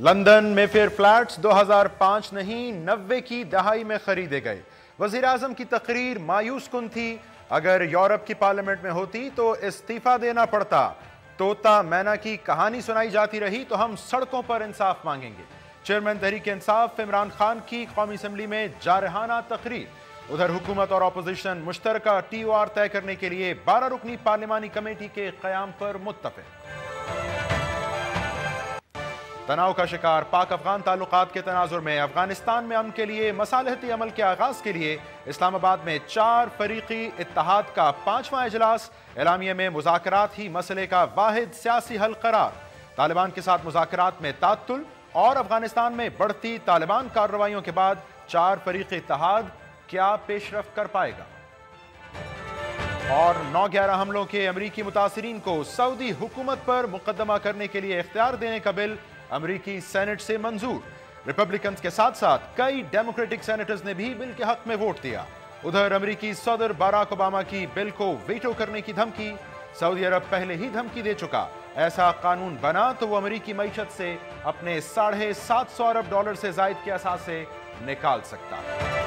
London میں فیر flats 2005 نہیں 90 کی دہائی میں خریدے گئے۔ وزیراعظم کی تقریر مایوس کن تھی، اگر یورپ کی پارلیمنٹ میں ہوتی تو استعفیٰ دینا پڑتا۔ طوطا مینا کی کہانی سنائی جاتی رہی تو ہم سڑکوں پر انصاف مانگیں گے۔ چیئرمین تحریک انصاف عمران خان کی قومی اسمبلی میں جارحانہ تقریر۔ ادھر حکومت اور اپوزیشن مشترکہ ٹی او آر طے کرنے کے لیے 12 رکنی پارلیمانی کمیٹی کے قیام پر متفق۔ تناؤ کا شکار پاک افغان تعلقات کے تناظر میں افغانستان میں امن کے لیے مصالحتی عمل کے آغاز کے لیے اسلام آباد میں 4 فریقی اتحاد کا 5واں اجلاس۔ اعلامیے میں مذاکرات ہی مسئلے کا واحد سیاسی حل قرار۔ طالبان کے ساتھ مذاکرات میں تعطل اور افغانستان میں بڑھتی طالبان کارروائیوں کے بعد 4 فریقی اتحاد کیا پیش رفت کر پائے گا؟ اور 9/11 حملوں کے امریکی متاثرین کو سعودی حکومت پر مقدمہ کرنے کے لیے اختیار دینے کا بل امریکی سینٹ سے منظور۔ ریپبلکنز کے ساتھ ساتھ کئی ڈیموکریٹک سینیٹرز نے بھی بل کے حق میں ووٹ دیا۔ ادھر امریکی صدر باراک اوباما کی بل کو ویٹو کرنے کی دھمکی۔ سعودی عرب پہلے ہی دھمکی دے چکا، ایسا قانون بنا تو وہ امریکی معیشت سے اپنے $750 ارب سے زائد کے اثاثے نکال سکتا ہے۔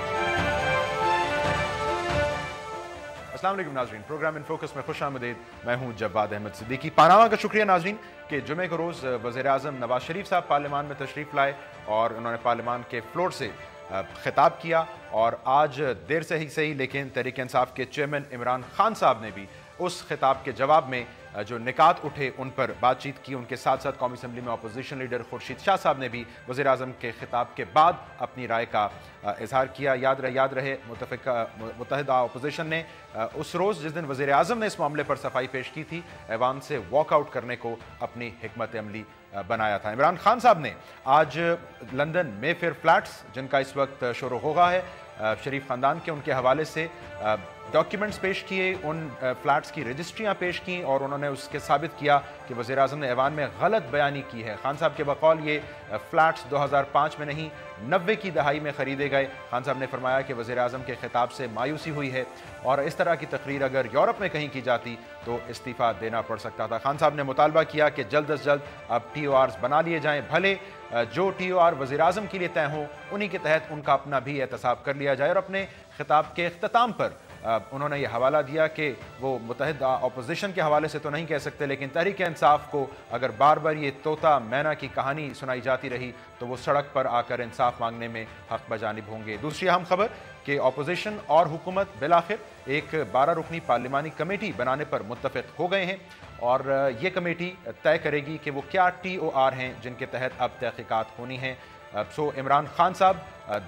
السلام علیکم ناظرین، پروگرام ان فوکس میں خوش آمدید۔ میں ہوں جواد احمد صدیقی۔ پاناما کا شکریہ ناظرین کہ جمعے کو روز وزیراعظم نواز شریف صاحب پارلیمان میں تشریف لائے اور انہوں نے پارلیمان کے فلور سے خطاب کیا، اور آج دیر سے ہی صحیح لیکن تحریک انصاف کے چیئرمین عمران خان صاحب نے بھی اس خطاب کے جواب میں جو نکات اٹھے ان پر بات چیت کی۔ ان کے ساتھ ساتھ قومی اسمبلی میں اپوزیشن لیڈر خورشید شاہ صاحب نے بھی وزیراعظم کے خطاب کے بعد اپنی رائے کا اظہار کیا۔ یاد رہے متحدہ اپوزیشن نے اس روز جس دن وزیراعظم نے اس معاملے پر صفائی پیش کی تھی، ایوان سے واک آؤٹ کرنے کو اپنی حکمت عملی بنایا تھا۔ عمران خان صاحب نے آج لندن مے فیئر فلیٹس، جن کا اس وقت شور و غوغا ہے شریف خاندان کے، ان کے حوالے سے ڈاکیومنٹس پیش کیے، ان فلیٹس کی رجسٹریاں پیش کیں، اور انہوں نے اس کے ثابت کیا کہ وزیراعظم نے ایوان میں غلط بیانی کی ہے۔ خان صاحب کے بقول یہ فلیٹس 2005 میں نہیں 90 کی دہائی میں خریدے گئے۔ خان صاحب نے فرمایا کہ وزیراعظم کے خطاب سے مایوسی ہوئی ہے اور اس طرح کی تقریر اگر یورپ میں کہیں کی جاتی تو استعفیٰ دینا پڑ سکتا تھا۔ خان صاحب نے مطالبہ کیا کہ جلد از جلد اب ٹی او آرز بنا لیے جائیں، بھلے جو ٹی او آر وزیراعظم کے لیے طے ہوں انہی کے تحت ان کا اپنا بھی احتساب کر لیا جائے۔ اور اپنے خطاب کے اختتام پر انہوں نے یہ حوالہ دیا کہ وہ متحدہ اپوزیشن کے حوالے سے تو نہیں کہہ سکتے، لیکن تحریک انصاف کو اگر بار بار یہ طوطا مینا کی کہانی سنائی جاتی رہی تو وہ سڑک پر آ کر انصاف مانگنے میں حق بجانب ہوں گے۔ دوسری اہم خبر کہ اپوزیشن اور حکومت بالآخر ایک 12 رکنی پارلیمانی کمیٹی بنانے پر متفق ہو گئے ہیں، اور یہ کمیٹی طے کرے گی کہ وہ کیا ٹی او آر ہیں جن کے تحت اب تحقیقات ہونی ہیں۔ سو عمران خان صاحب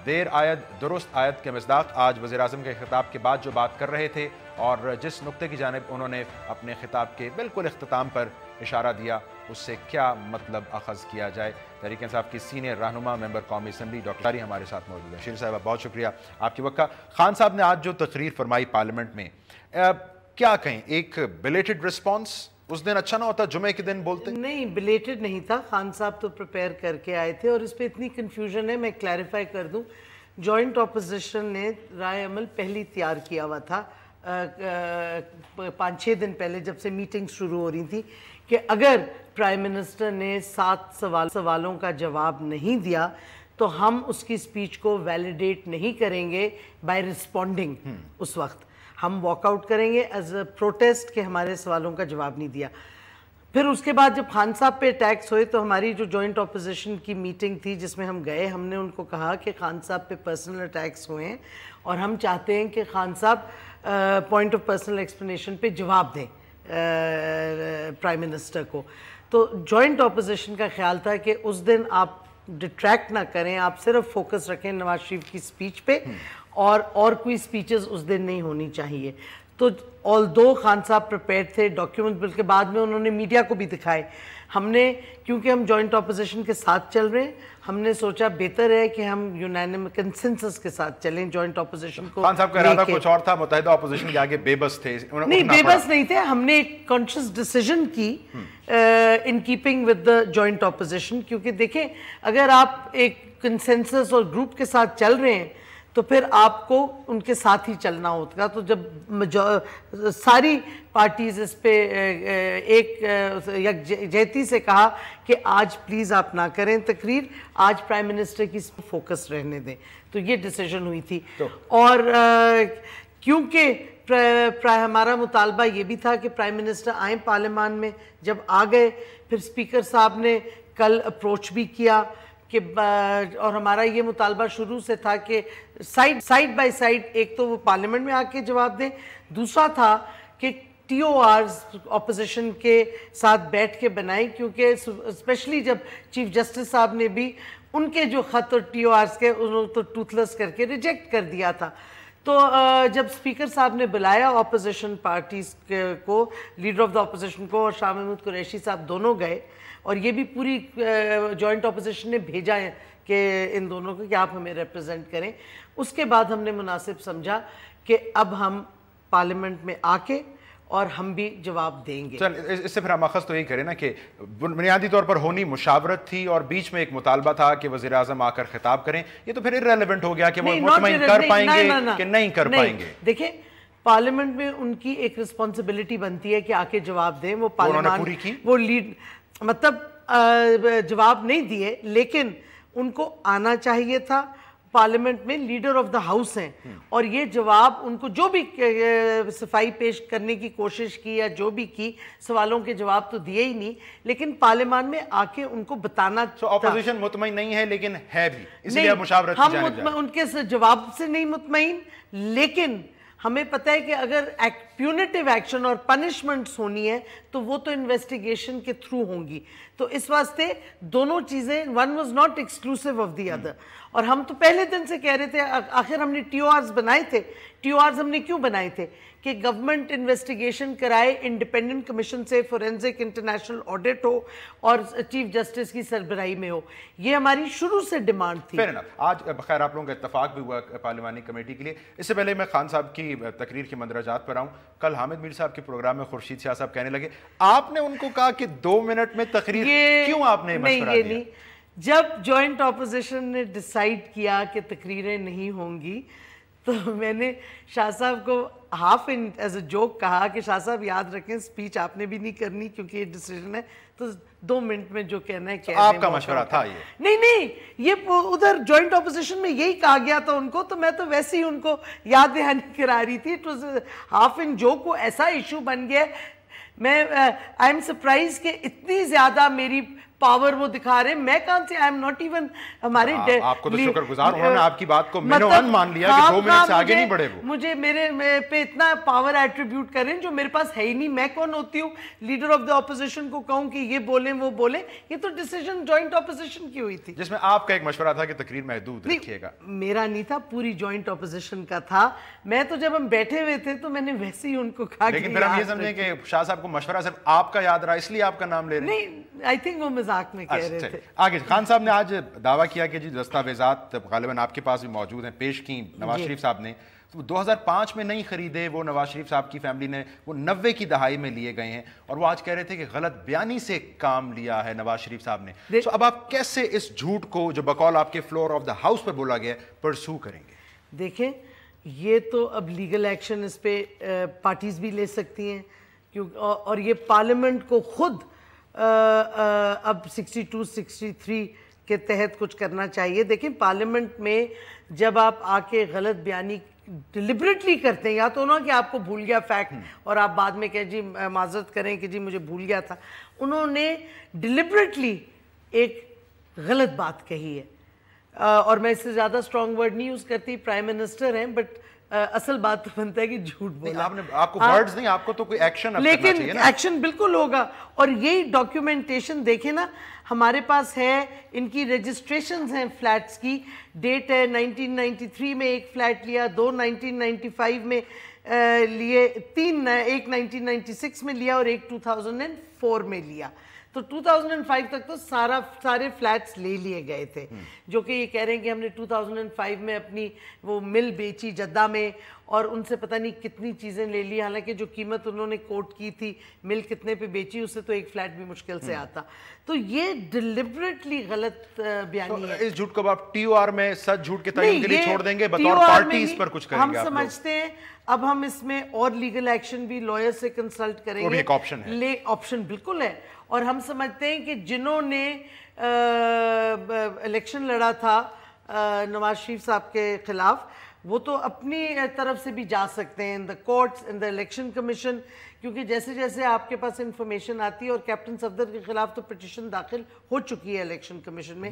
دیر آید درست آید کے مصداق آج وزیراعظم کے خطاب کے بعد جو بات کر رہے تھے اور جس نقطے کی جانب انہوں نے اپنے خطاب کے بالکل اختتام پر اشارہ دیا، اس سے کیا مطلب اخذ کیا جائے۔ تحریک انصاف کی سینئر رہنما ممبر قومی اسمبلی ڈاکٹر شاری ہمارے ساتھ موجود ہیں۔ شیر صاحب بہت شکریہ آپ کے وقت کا۔ خان صاحب نے آج جو تقریر فرمائی پارلیمنٹ میں، کیا کہیں، ایک بلیٹڈ رسپانس؟ اس دن اچھا نہ ہوتا جمعے کے دن بولتے؟ نہیں، بلیٹڈ نہیں تھا، خان صاحب تو پریپیئر کر کے آئے تھے، اور اس پہ اتنی کنفیوژن ہے، میں کلیریفائی کر دوں۔ جوائنٹ اپوزیشن نے رائے عمل پہلی تیار کیا ہوا تھا 5-6 دن پہلے جب سے میٹنگ شروع ہو رہی تھی، کہ اگر پرائم منسٹر نے 7 سوالوں کا جواب نہیں دیا تو ہم اس کی سپیچ کو ویلیڈیٹ نہیں کریں گے بائی رسپونڈنگ۔ اس وقت ہم واک آؤٹ کریں گے ایز اے پروٹیسٹ کہ ہمارے سوالوں کا جواب نہیں دیا۔ پھر اس کے بعد جب خان صاحب پہ اٹیکس ہوئے تو ہماری جو جوائنٹ اپوزیشن کی میٹنگ تھی جس میں ہم گئے، ہم نے ان کو کہا کہ خان صاحب پہ پرسنل اٹیکس ہوئے ہیں اور ہم چاہتے ہیں کہ خان صاحب پوائنٹ آف پرسنل ایکسپلینیشن پہ جواب دیں پرائم منسٹر کو۔ تو جوائنٹ اپوزیشن کا خیال تھا کہ اس دن آپ ڈٹریکٹ نہ کریں، آپ صرف فوکس رکھیں نواز شریف کی سپیچ پہ، اور کوئی سپیچز اس دن نہیں ہونی چاہیے۔ تو although خان صاحب پریپیئرڈ تھے ڈاکیومنٹ، بلکہ بعد میں انہوں نے میڈیا کو بھی دکھائے، ہم نے کیونکہ ہم جوائنٹ اپوزیشن کے ساتھ چل رہے ہیں، ہم نے سوچا بہتر ہے کہ ہم یونینم کنسنسس کے ساتھ چلیں جوائنٹ اپوزیشن کو۔ خان صاحب کا ارادہ کچھ اور تھا، متحدہ اپوزیشن کے آگے بے بس تھے؟ نہیں، بے بس نہیں تھے، ہم نے ایک کانشیس ڈیسیژن کی in keeping with the joint opposition, کیونکہ دیکھیں اگر آپ ایک کنسنسس اور گروپ کے ساتھ چل رہے ہیں تو پھر آپ کو ان کے ساتھ ہی چلنا ہوتا. تو جب ساری پارٹیز اس پہ ایک یکجہتی سے کہا کہ آج پلیز آپ نہ کریں تقریر, آج پرائم منسٹر کی فوکس رہنے دیں, تو یہ ڈیسیژن ہوئی تھی. اور کیونکہ ہمارا مطالبہ یہ بھی تھا کہ پرائم منسٹر آئیں پارلیمان میں, جب آ گئے پھر اسپیکر صاحب نے کل اپروچ بھی کیا کہ, اور ہمارا یہ مطالبہ شروع سے تھا کہ سائیڈ بائی سائیڈ ایک تو وہ پارلیمنٹ میں آ کے جواب دیں, دوسرا تھا کہ ٹی او آرز اپوزیشن کے ساتھ بیٹھ کے بنائیں, کیونکہ اسپیشلی جب چیف جسٹس صاحب نے بھی ان کے جو خط اور ٹی او آرز کے انہوں تو ٹوتھلیس کر کے ریجیکٹ کر دیا تھا. تو جب اسپیکر صاحب نے بلایا اپوزیشن پارٹیز کو, لیڈر آف دا اپوزیشن کو اور شاہ محمود قریشی صاحب دونوں گئے, اور یہ بھی پوری جوائنٹ اپوزیشن نے بھیجا ہے کہ ان دونوں کو کہ آپ ہمیں ریپرزینٹ کریں. اس کے بعد ہم نے مناسب سمجھا کہ اب ہم پارلیمنٹ میں آ کے اور ہم بھی جواب دیں گے. چل اس سے پھر ہم اخذ تو یہی کریں نا کہ بنیادی طور پر ہونی مشاورت تھی اور بیچ میں ایک مطالبہ تھا کہ وزیر اعظم آ کر خطاب کریں, یہ تو پھر ارریلیونٹ ہو گیا کہ وہ مطمئن کر پائیں گے کہ نہیں کر پائیں گے. دیکھیں پارلیمنٹ میں ان کی ایک رسپانسبلٹی بنتی ہے کہ آ کے جواب دیں. وہ پارلیمان وہ لیڈ مطلب جواب نہیں دیے, لیکن ان کو آنا چاہیے تھا. پارلیمنٹ میں لیڈر آف دا ہاؤس ہیں, اور یہ جواب ان کو جو بھی صفائی پیش کرنے کی کوشش کی یا جو بھی کی, سوالوں کے جواب تو دیے ہی نہیں, لیکن پارلیمان میں آ کے ان کو بتانا تھا. اپوزیشن مطمئن نہیں ہے لیکن ہے بھی, اس لیے مشاورت کی جانب جائے. ہم ان کے جواب سے نہیں مطمئن, لیکن ہمیں پتہ ہے کہ اگر پیونیٹیو ایکشن اور پنشمنٹس ہونی ہے تو وہ تو انویسٹیگیشن کے تھرو ہوں گی. تو اس واسطے دونوں چیزیں, one was not exclusive of the other. اور ہم تو پہلے دن سے کہہ رہے تھے, آخر ہم نے ٹی او آرز بنائے تھے. ٹی او آرز ہم نے کیوں بنائے تھے کہ گورنمنٹ انویسٹیگیشن کرائے, انڈیپینڈنٹ کمیشن سے فورینزک انٹرنیشنل آڈٹ ہو اور چیف جسٹس کی سربراہی میں ہو. یہ ہماری شروع سے ڈیمانڈ تھی. فیر انف. آج خیر آپ لوگوں کا اتفاق بھی ہوا پارلیمانی کمیٹی کے لیے. اس سے پہلے میں خان صاحب کی تقریر کے مندرجات پر آؤں, کل حامد میر صاحب کے پروگرام میں خورشید شاہ صاحب کہنے لگے آپ نے ان کو کہا کہ 2 منٹ میں تقریر, کیوں آپ نے مشورہ دیا؟ نہیں, جب جوائنٹ اپوزیشن نے ڈیسائیڈ کیا کہ تقریریں نہیں ہوں گی تو میں نے شاہ صاحب کو half in as a joke کہا کہ شاہ صاحب یاد رکھیں سپیچ آپ نے بھی نہیں کرنی کیونکہ یہ ڈیسیژن ہے, تو 2 منٹ میں جو کہنا ہے آپ کا مشورہ تھا یہ؟ نہیں, یہ ادھر جوائنٹ اپوزیشن میں یہی کہا گیا تھا ان کو, تو میں تو ویسے ہی ان کو یاد دہانی کرا رہی تھی. It was half in joke. وہ ایسا ایشو بن گیا, میں آئی ایم سرپرائز کہ اتنی زیادہ میری پاور وہ دکھا رہے ہیں. میں کہاں سے, آئی ایم ناٹ ایون ہمارے آپ کو تو شکر گزار ہوں, میں آپ کی بات کو میں نے ان مان لیا کہ 2 منٹ سے آگے نہیں بڑھے. وہ مجھے میرے پہ اتنا پاور ایٹریبیوٹ کریں جو میرے پاس ہے ہی نہیں. میں کون ہوتی ہوں لیڈر آف دا اپوزیشن کو کہوں کہ یہ بولیں وہ بولیں؟ یہ تو ڈیسیژن جوائنٹ اپوزیشن کی ہوئی تھی, جس میں آپ کا ایک مشورہ تھا کہ تقریر محدود رکھیے گا. میرا نہیں تھا, پوری جوائنٹ اپوزیشن کا تھا. میں تو جب ہم بیٹھے ہوئے تھے تو میں نے ویسے ہی ان کو کہا. لیکن پھر ہم یہ سمجھیں کہ شاہ صاحب کو مشورہ صرف آپ کا یاد رہا اس لیے آپ کا نام لے رہے ہیں؟ نہیں, آئی تھنک وہ مذاق میں کہہ رہے تھے. آگے خان صاحب نے آج دعویٰ کیا کہ جی دستاویزات غالباً آپ کے پاس بھی موجود ہیں, پیش کی نواز شریف صاحب نے. 2005 میں نہیں خریدے وہ, نواز شریف صاحب کی فیملی نے وہ 90 کی دہائی میں لیے گئے ہیں, اور وہ آج کہہ رہے تھے کہ غلط بیانی سے کام لیا ہے نواز شریف صاحب نے. اب آپ کیسے اس جھوٹ کو جو بقول آپ کے فلور آف دا ہاؤس پر بولا گیا پرسو کریں گے؟ دیکھیں یہ تو اب لیگل ایکشن اس پہ پارٹیز بھی لے سکتی ہیں, اور یہ پارلیمنٹ کو خود اب 62 63 کے تحت کچھ کرنا چاہیے. دیکھیں پارلیمنٹ میں جب آپ آ کے غلط بیانی ڈیلیبریٹلی کرتے ہیں, یا تو نہ کہ آپ کو بھول گیا فیکٹ اور آپ بعد میں کہیں جی معذرت کریں کہ جی مجھے بھول گیا تھا, انہوں نے ڈیلیبریٹلی ایک غلط بات کہی ہے. اور میں اس سے زیادہ اسٹرانگ ورڈ نہیں یوز کرتی, پرائم منسٹر ہیں, بٹ اصل بات تو بنتا ہے کہ جھوٹ بولا. آپ کو ورڈز نہیں, آپ کو تو کوئی ایکشن کرنا چاہیے نا. لیکن ایکشن بالکل ہوگا, اور یہی ڈاکیومنٹیشن دیکھیں نا ہمارے پاس ہے, ان کی رجسٹریشنز ہیں فلیٹس کی. ڈیٹ ہے 1993 میں ایک فلیٹ لیا, 2 1995 میں لیے, 3 ایک 1996 میں لیا اور ایک 2004 میں لیا. تو 2005 تک تو سارے فلیٹس لے لیے گئے تھے, جو کہ یہ کہہ رہے ہیں کہ ہم نے 2005 میں اپنی وہ مل بیچی جدہ میں, اور ان سے پتہ نہیں کتنی چیزیں لے لی, حالانکہ جو قیمت انہوں نے کوٹ کی تھی مل کتنے پہ بیچی, اس سے تو ایک فلیٹ بھی مشکل سے آتا. تو یہ ڈیلیبریٹلی غلط بیانی ہے. اس جھوٹ کو آپ ٹی او آر میں سچ جھوٹ کے تعین کے لیے چھوڑ دیں گے, بطور پارٹی اس پر کچھ کریں گے؟ ہم سمجھتے ہیں اب ہم اس میں اور لیگل ایکشن بھی لائر سے کنسلٹ کریں گے, وہ بھی ایک آپشن ہے. آپشن بالکل ہے. اور ہم سمجھتے ہیں کہ جنہوں نے الیکشن لڑا تھا نواز شریف صاحب کے خلاف, وہ تو اپنی طرف سے بھی جا سکتے ہیں in the courts, in the election commission, کیونکہ جیسے جیسے آپ کے پاس انفارمیشن آتی ہے, اور کیپٹن صفدر کے خلاف تو پٹیشن داخل ہو چکی ہے الیکشن کمیشن میں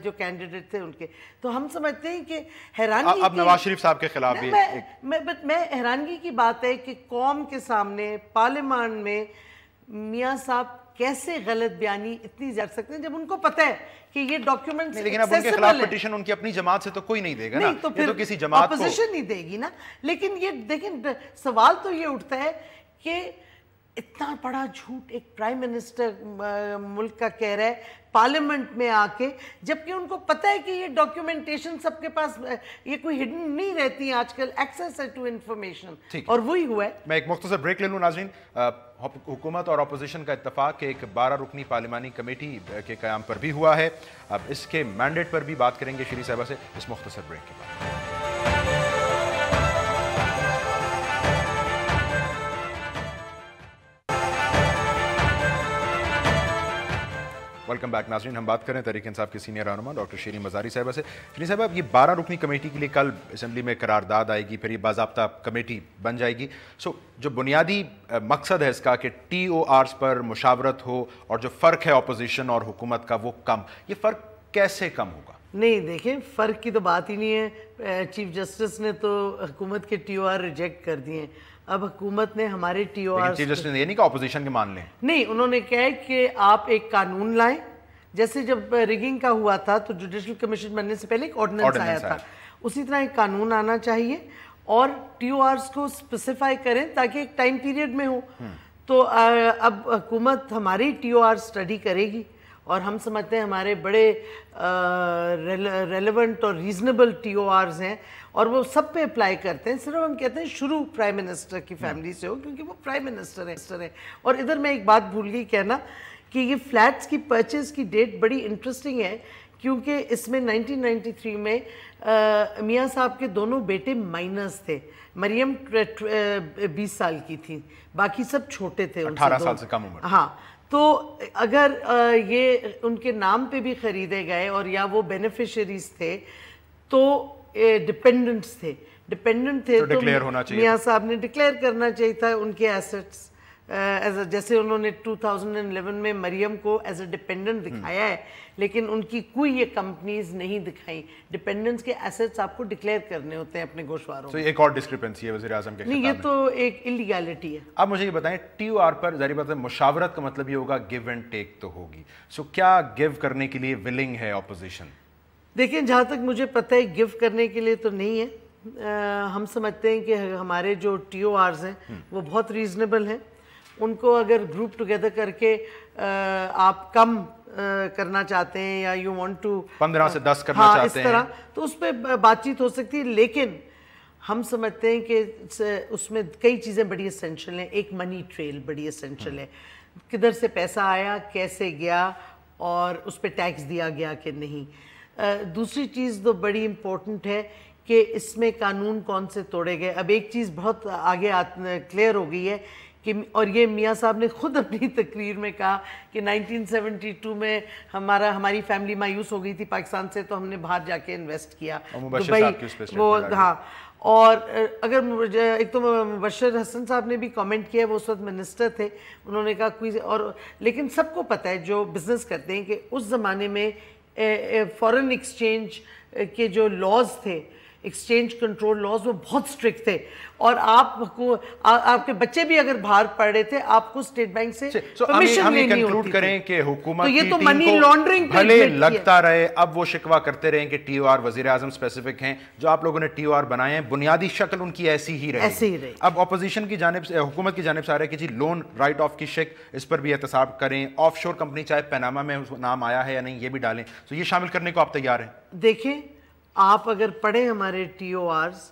جو کینڈیڈیٹ تھے ان کے. تو ہم سمجھتے ہیں کہ حیرانگی, اب نواز شریف صاحب کے خلاف بھی میں حیرانگی کی بات ہے کہ قوم کے سامنے پارلیمان میں میاں صاحب کیسے غلط بیانی اتنی زیادہ سکتے ہیں جب ان کو پتہ ہے کہ یہ ڈاکیومنٹس ایکسیسیبل ہے. لیکن اب ان کے خلاف پٹیشن ان کی اپنی جماعت سے تو کوئی نہیں دے گا نا, یہ تو کسی جماعت کو اپوزیشن نہیں دے گی نا. لیکن یہ دیکھیں سوال تو یہ اٹھتا ہے کہ اتنا بڑا جھوٹ ایک پرائم منسٹر ملک کا کہہ رہا ہے پارلیمنٹ میں آ کے, جبکہ ان کو پتہ ہے کہ یہ ڈاکیومنٹیشن سب کے پاس, یہ کوئی ہڈن نہیں رہتی ہیں آج کل, ایکسیس ہے ٹو انفارمیشن, اور وہی ہوا ہے. میں ایک مختصر بریک لے لوں ناظرین. حکومت اور اپوزیشن کا اتفاق کہ ایک 12 رکنی پارلیمانی کمیٹی کے قیام پر بھی ہوا ہے. اب اس کے مینڈیٹ پر بھی بات کریں گے شیری صاحبہ سے اس مختصر بریک کے بعد. ویلکم بیک ناظرین. ہم بات کریں تحریک انصاف کی سینئر رہنما ڈاکٹر شیرین مزاری صاحبہ سے. شیرین صاحبہ, اب یہ 12 رکنی کمیٹی کے لیے کل اسمبلی میں قرارداد آئے گی, پھر یہ باضابطہ کمیٹی بن جائے گی. جو بنیادی مقصد ہے اس کا کہ ٹی او آرز پر مشاورت ہو, اور جو فرق ہے اپوزیشن اور حکومت کا وہ کم, یہ فرق کیسے کم ہوگا؟ نہیں دیکھیں, فرق کی تو بات ہی نہیں ہے. چیف جسٹس نے تو حکومت کے ٹی او آر ریجیکٹ کر دیے ہیں. اب حکومت نے ہمارے T O R, chief justice نے یہ نہیں کہا اپوزیشن کے مان لیں, نہیں, انہوں نے کہا کہ آپ ایک قانون لائیں. جیسے جب ریگنگ کا ہوا تھا تو جوڈیشل کمیشن بننے سے پہلے ایک آرڈیننس آیا تھا, اسی طرح ایک قانون آنا چاہیے, اور ٹی او آرز کو اسپیسیفائی کریں تاکہ ایک ٹائم پیریڈ میں ہو. تو اب حکومت ہماری ٹی او آر اسٹڈی کرے گی, اور ہم سمجھتے ہیں ہمارے بڑے ریلیونٹ اور ریزنیبل ٹی او آرز ہیں, اور وہ سب پہ اپلائی کرتے ہیں. صرف ہم کہتے ہیں شروع پرائم منسٹر کی فیملی سے ہو, کیونکہ وہ پرائم منسٹر ہیں. اور ادھر میں ایک بات بھول گئی کہنا کہ یہ فلیٹس کی پرچیز کی ڈیٹ بڑی انٹرسٹنگ ہے, کیونکہ اس میں 1993 میں میاں صاحب کے دونوں بیٹے مائنرز تھے. مریم 20 سال کی تھی, باقی سب چھوٹے تھے, 18 سال سے کم عمر. ہاں, تو اگر یہ ان کے نام پہ بھی خریدے گئے اور یا وہ بینیفیشریز تھے تو ڈپینڈنٹس تھے, تو میاں صاحب نے ڈکلیئر کرنا چاہیے تھا ان کے ایسٹس. جیسے انہوں نے 2011 میں مریم کو ایز اے ڈپینڈنٹ دکھایا ہے, لیکن ان کی کوئی یہ کمپنیز نہیں دکھائیں. ڈپینڈنٹس کے ایسٹس آپ کو ڈکلیئر کرنے ہوتے ہیں اپنے گوشواروں میں. ایک اور ڈسکرپنسی ہے وزیر اعظم کے خطاب میں. نہیں, یہ تو ایک انلیگیلٹی ہے. اب مجھے یہ بتائیں, ٹی او آر پر ظاہر بات ہے مشاورت کا مطلب یہ ہوگا گیو اینڈ ٹیک تو ہوگی. کیا گیو کرنے کے لیے ولنگ ہے اپوزیشن؟ دیکھیں, جہاں تک مجھے پتہ ہے گیو کرنے کے لیے تو نہیں ہے. ہم سمجھتے ہیں کہ ہمارے جو ٹی او آرز ہیں وہ بہت ریزنیبل ہیں. ان کو اگر گروپ ٹوگیدر کر کے آپ کم کرنا چاہتے ہیں, یا یو وانٹ ٹو 15 سے 10 کرنا چاہتے ہیں, اس طرح, تو اس پہ بات چیت ہو سکتی ہے. لیکن ہم سمجھتے ہیں کہ اس میں کئی چیزیں بڑی اسینشل ہیں. ایک منی ٹریل بڑی اسینشل ہے, کدھر سے پیسہ آیا, کیسے گیا, اور اس پہ ٹیکس دیا گیا کہ نہیں. دوسری چیز تو بڑی امپورٹنٹ ہے کہ اس میں قانون کون سے توڑے گئے. اب ایک چیز بہت آگے کلیئر ہو گئی ہے کہ, اور یہ میاں صاحب نے خود اپنی تقریر میں کہا کہ 1972 میں ہماری فیملی مایوس ہو گئی تھی پاکستان سے, تو ہم نے باہر جا کے انویسٹ کیا دبئی. وہ ہاں, اور اگر ایک تو مبشر حسن صاحب نے بھی کامنٹ کیا, وہ اس وقت منسٹر تھے, انہوں نے کہا کوئی, اور لیکن سب کو پتہ ہے جو بزنس کرتے ہیں کہ اس زمانے میں فورن ایکسچینج کے جو لاز تھے, ایکسچینج کنٹرول لاز, وہ بہت سٹرکٹ تھے. اور آپ کے بچے بھی اگر باہر پڑھ رہے تھے, آپ کو اسٹیٹ بینک سے پرمیشن لینی ہوتی تھی. کریں کہ حکومت تو یہ تو کی منی ٹیم لانڈرنگ کو بھلے لگتا رہے, اب وہ شکوہ کرتے رہیں کہ ٹی او آر وزیر اعظم اسپیسیفک ہیں, جو آپ لوگوں نے ٹی او آر بنائے ہیں بنیادی شکل ان کی ایسی ہی رہے. اب اپوزیشن کی جانب سے, حکومت کی جانب سے آ رہا ہے کہ جی لون رائٹ آف کی شک, اس پر بھی احتساب کریں. آف شور کمپنی چاہے پیناما میں نام آیا ہے یا نہیں, یہ بھی ڈالیں. تو یہ شامل کرنے کو آپ تیار ہیں؟ دیکھیں, آپ اگر پڑھیں ہمارے ٹی او آرز,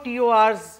TORs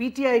PTI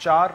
4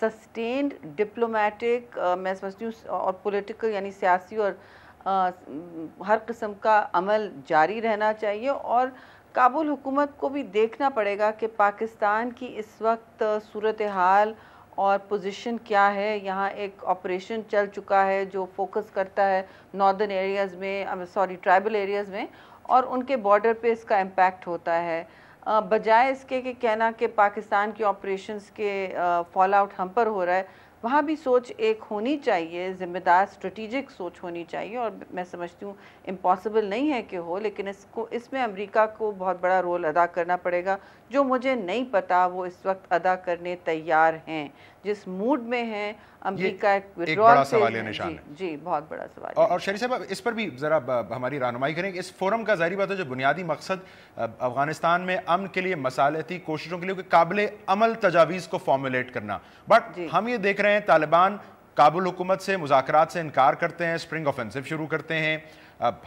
سسٹینڈ ڈپلومیٹک میں سمجھتی ہوں اور پولیٹیکل یعنی سیاسی اور ہر قسم کا عمل جاری رہنا چاہیے، اور کابل حکومت کو بھی دیکھنا پڑے گا کہ پاکستان کی اس وقت صورتحال اور پوزیشن کیا ہے. یہاں ایک آپریشن چل چکا ہے جو فوکس کرتا ہے ناردرن ایریاز میں ٹرائبل ایریاز میں، اور ان کے بارڈر پہ اس کا امپیکٹ ہوتا ہے. بجائے اس کے کہ کہنا کہ پاکستان کی آپریشنز کے فال آؤٹ ہم پر ہو رہا ہے، وہاں بھی سوچ ایک ہونی چاہیے، ذمہ دار اسٹریٹجک سوچ ہونی چاہیے. اور میں سمجھتی ہوں امپاسبل نہیں ہے کہ ہو، لیکن اس میں امریکہ کو بہت بڑا رول ادا کرنا پڑے گا، جو مجھے نہیں پتا وہ اس وقت ادا کرنے تیار ہیں. جس موڈ میں ہیں امریکہ ایک بڑا سوالیہ نشان ہے. جی بہت بڑا سوال. اور شریف صاحب اس پر بھی ذرا ہماری رہنمائی کریں کہ اس فورم کا ظاہری بات ہے جو بنیادی مقصد افغانستان میں امن کے لیے مصالحتی کوششوں کے لیے قابل عمل تجاویز کو فارمولیٹ کرنا، بٹ ہم یہ دیکھ رہے ہیں طالبان کابل حکومت سے مذاکرات سے انکار کرتے ہیں، اسپرنگ آفینسو شروع کرتے ہیں،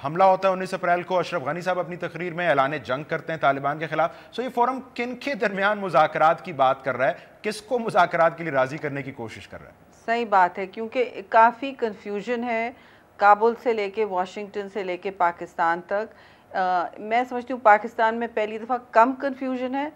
حملہ ہوتا ہے 19 اپریل کو، اشرف غنی صاحب اپنی تقریر میں اعلان جنگ کرتے ہیں طالبان کے خلاف. سو یہ فورم کن کے درمیان مذاکرات کی بات کر رہا ہے، کس کو مذاکرات کے لیے راضی کرنے کی کوشش کر رہا ہے؟ صحیح بات ہے، کیونکہ کافی کنفیوژن ہے کابل سے لے کے واشنگٹن سے لے کے پاکستان تک. میں سمجھتی ہوں پاکستان میں پہلی دفعہ کم کنفیوژن ہے،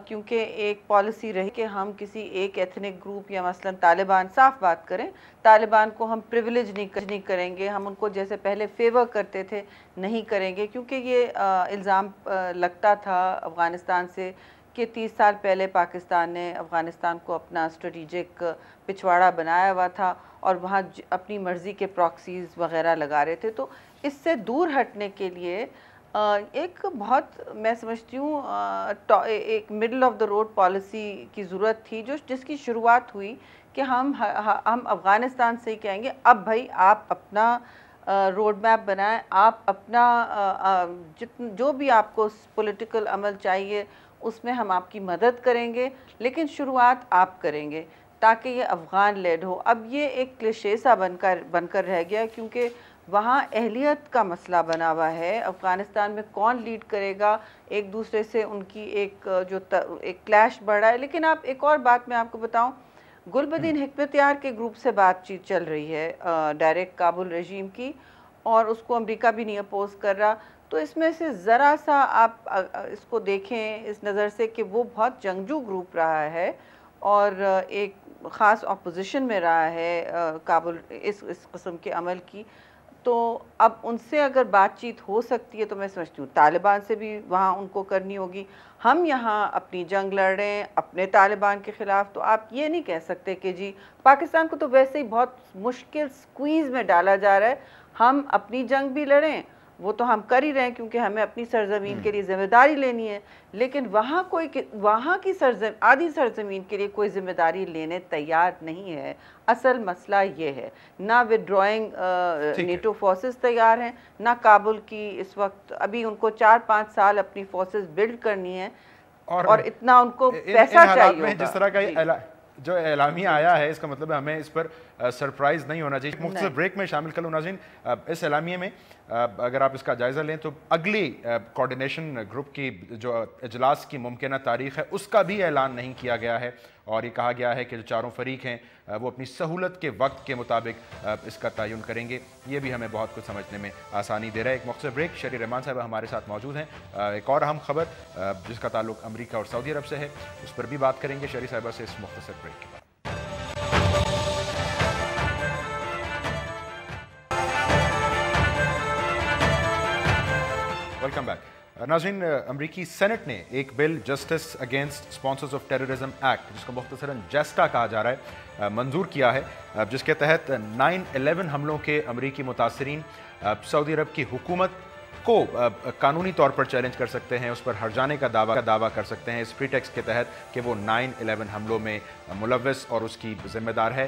کیونکہ ایک پالیسی رہی کہ ہم کسی ایک ایتھنک گروپ یا مثلا طالبان، صاف بات کریں، طالبان کو ہم پریویلیج نہیں کریں گے، ہم ان کو جیسے پہلے فیور کرتے تھے نہیں کریں گے. کیونکہ یہ الزام لگتا تھا افغانستان سے کہ 30 سال پہلے پاکستان نے افغانستان کو اپنا اسٹریٹجک پچھواڑا بنایا ہوا تھا اور وہاں اپنی مرضی کے پراکسیز وغیرہ لگا رہے تھے. تو اس سے دور ہٹنے کے لیے ایک بہت میں سمجھتی ہوں ایک middle of the road policy کی ضرورت تھی، جس کی شروعات ہوئی کہ ہم افغانستان سے ہی کہیں گے اب بھائی آپ اپنا روڈ میپ بنائیں، آپ اپنا جو بھی آپ کو پولیٹیکل عمل چاہیے اس میں ہم آپ کی مدد کریں گے، لیکن شروعات آپ کریں گے تاکہ یہ افغان لیڈ ہو. اب یہ ایک کلیشے سا بن کر رہ گیا، کیونکہ وہاں اہلیت کا مسئلہ بنا ہوا ہے. افغانستان میں کون لیڈ کرے گا، ایک دوسرے سے ان کی ایک کلیش بڑھ رہا ہے. لیکن آپ ایک اور بات میں آپ کو بتاؤں، گلبدین حکمتیار کے گروپ سے بات چیت چل رہی ہے ڈائریکٹ کابل رژیم کی، اور اس کو امریکہ بھی نہیں اپوز کر رہا. تو اس میں سے ذرا سا آپ اس کو دیکھیں اس نظر سے کہ وہ بہت جنگجو گروپ رہا ہے اور ایک خاص اپوزیشن میں رہا ہے کابل اس قسم کے عمل کی. تو اب ان سے اگر بات چیت ہو سکتی ہے تو میں سمجھتی ہوں طالبان سے بھی وہاں ان کو کرنی ہوگی. ہم یہاں اپنی جنگ لڑ رہے ہیں اپنے طالبان کے خلاف، تو آپ یہ نہیں کہہ سکتے کہ جی پاکستان کو تو ویسے ہی بہت مشکل سکویز میں ڈالا جا رہا ہے، ہم اپنی جنگ بھی لڑیں، وہ تو ہم کر ہی رہے ہیں کیونکہ ہمیں اپنی سرزمین کے لیے ذمہ داری لینی ہے. لیکن وہاں کی آدھی سرزمین کے لیے کوئی ذمہ داری لینے تیار نہیں ہے. اصل مسئلہ یہ ہے، نہ وڈرائنگ نیٹو فورسز تیار ہیں، نہ کابل کی اس وقت ابھی ان کو 4-5 سال اپنی فورسز بلڈ کرنی ہے اور اتنا ان کو پیسہ چاہیے ہوگا. جس طرح کا جو اعلامیہ آیا ہے اس کا مطلب ہے ہمیں اس پر سرپرائز نہیں ہونا چاہیے. مختصر بریک میں شامل کر لوں ناظرین. اس اعلامیے میں اگر آپ اس کا جائزہ لیں تو اگلی کوارڈینیشن گروپ کی جو اجلاس کی ممکنہ تاریخ ہے اس کا بھی اعلان نہیں کیا گیا ہے، اور یہ کہا گیا ہے کہ جو چاروں فریق ہیں وہ اپنی سہولت کے وقت کے مطابق اس کا تعین کریں گے. یہ بھی ہمیں بہت کچھ سمجھنے میں آسانی دے رہا ہے. ایک مختصر بریک. شری رحمان صاحب ہمارے ساتھ موجود ہیں. ایک اور اہم خبر جس کا تعلق امریکہ اور سعودی عرب سے ہے اس پر بھی بات کریں گے شری صاحبہ سے اس مختصر بریک کے بعد. Welcome back. ناظرین، امریکی سینٹ نے ایک bill Justice Against Sponsors of Terrorism Act, جس کو مختصراً جیسٹا کہا جا رہا ہے، منظور کیا ہے، جس کے تحت 9/11 حملوں کے امریکی متاثرین سعودی عرب کی حکومت کو قانونی طور پر چیلنج کر سکتے ہیں، اس پر ہرجانے کا دعویٰ کر سکتے ہیں اس پریٹیکسٹ کے تحت کہ وہ 9/11 حملوں میں ملوث اور اس کی ذمہ دار ہے.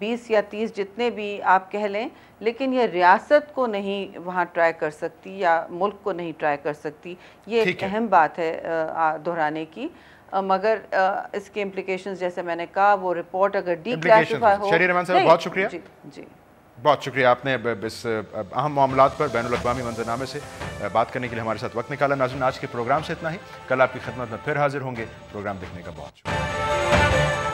20 یا 30 جتنے بھی آپ کہہ لیں، لیکن یہ ریاست کو نہیں وہاں ٹرائی کر سکتی یا ملک کو نہیں ٹرائی کر سکتی. یہ ایک اہم بات ہے دہرانے کی. مگر اس کے امپلیکیشنز جیسے میں نے کہا وہ رپورٹ اگر ڈی کلاسیفائی ہو. شہریار رحمان صاحب بہت شکریہ. جی بہت شکریہ، آپ نے اس اہم معاملات پر بین الاقوامی منظرنامے سے بات کرنے کے لیے ہمارے ساتھ وقت نکالا. ناظرین، آج کے پروگرام سے اتنا ہی. کل آپ کی خدمت میں پھر حاضر ہوں گے. پروگرام دیکھنے کا بہت شکریہ.